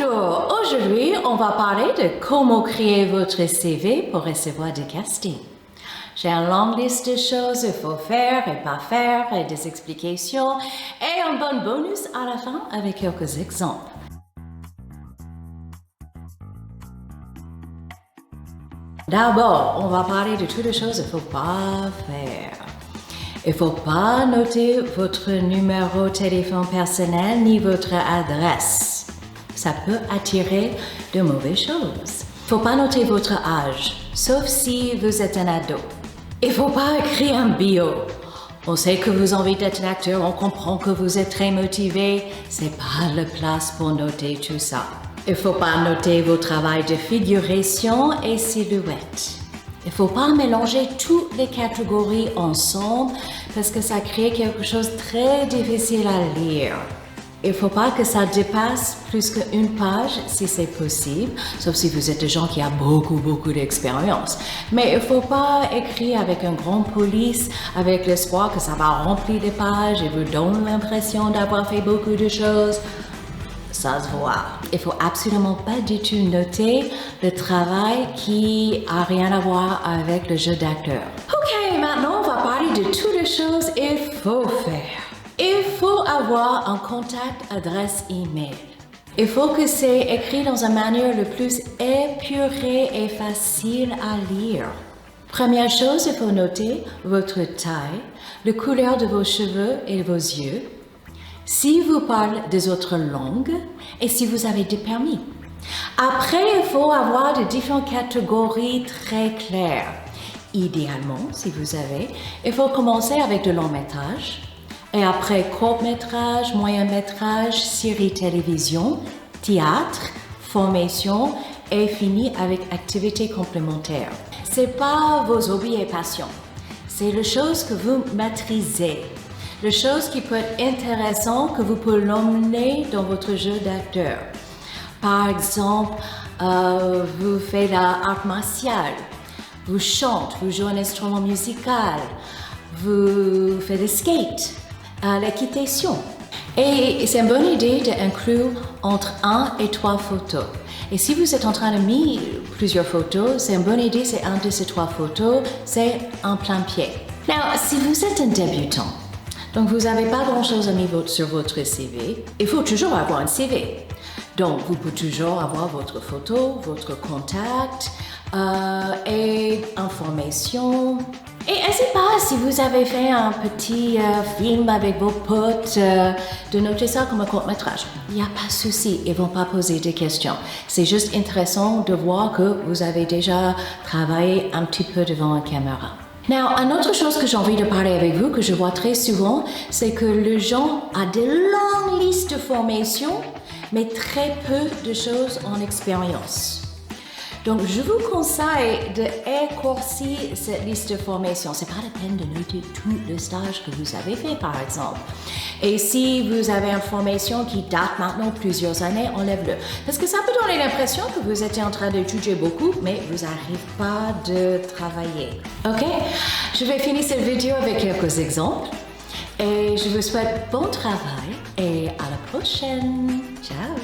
Bonjour, aujourd'hui on va parler de comment créer votre CV pour recevoir des castings. J'ai une longue liste de choses qu'il faut faire et pas faire et des explications et un bon bonus à la fin avec quelques exemples. D'abord, on va parler de toutes les choses qu'il ne faut pas faire. Il ne faut pas noter votre numéro de téléphone personnel ni votre adresse. Ça peut attirer de mauvaises choses. Il ne faut pas noter votre âge, sauf si vous êtes un ado. Il ne faut pas écrire un bio. On sait que vous avez envie d'être un acteur, on comprend que vous êtes très motivé. C'est pas la place pour noter tout ça. Il ne faut pas noter vos travaux de figuration et silhouette. Il ne faut pas mélanger toutes les catégories ensemble parce que ça crée quelque chose de très difficile à lire. Il ne faut pas que ça dépasse plus qu'une page si c'est possible, sauf si vous êtes des gens qui ont beaucoup d'expérience. Mais il ne faut pas écrire avec un grand police, avec l'espoir que ça va remplir les pages et vous donne l'impression d'avoir fait beaucoup de choses. Ça se voit. Il faut absolument pas du tout noter le travail qui a rien à voir avec le jeu d'acteur. Ok, maintenant on va parler de toutes les choses qu'il faut faire. Il faut avoir un contact adresse email. Il faut que c'est écrit dans une manière le plus épurée et facile à lire. Première chose, il faut noter votre taille, la couleur de vos cheveux et vos yeux. Si vous parlez des autres langues et si vous avez des permis. Après, il faut avoir de différentes catégories très claires. Idéalement, si vous avez, il faut commencer avec de long métrage et après court métrage, moyen métrage, série télévision, théâtre, formation et finir avec activités complémentaires. C'est pas vos hobbies et passions, c'est les choses que vous maîtrisez. Les choses qui peuvent être intéressantes que vous pouvez l'emmener dans votre jeu d'acteur. Par exemple, vous faites l'art martial, vous chantez, vous jouez un instrument musical, vous faites le skate, l'équitation. Et c'est une bonne idée d'inclure entre 1 et 3 photos. Et si vous êtes en train de mettre plusieurs photos, c'est une bonne idée, c'est un de ces 3 photos, c'est un plein pied. Now, si vous êtes un débutant, donc, vous n'avez pas grand-chose à mettre sur votre CV. Il faut toujours avoir un CV. Donc, vous pouvez toujours avoir votre photo, votre contact et information. Et n'hésitez pas, si vous avez fait un petit film avec vos potes, de noter ça comme un court-métrage. Il n'y a pas de souci, ils ne vont pas poser des questions. C'est juste intéressant de voir que vous avez déjà travaillé un petit peu devant une caméra. Now, une autre chose que j'ai envie de parler avec vous, que je vois très souvent, c'est que les gens ont de longues listes de formations, mais très peu de choses en expérience. Donc, je vous conseille d'écourcir cette liste de formations. C'est pas la peine de noter tout le stage que vous avez fait, par exemple. Et si vous avez une formation qui date maintenant plusieurs années, enlève-le. Parce que ça peut donner l'impression que vous êtes en train d'étudier beaucoup, mais vous n'arrivez pas de travailler. Ok? Je vais finir cette vidéo avec quelques exemples. Et je vous souhaite bon travail et à la prochaine. Ciao!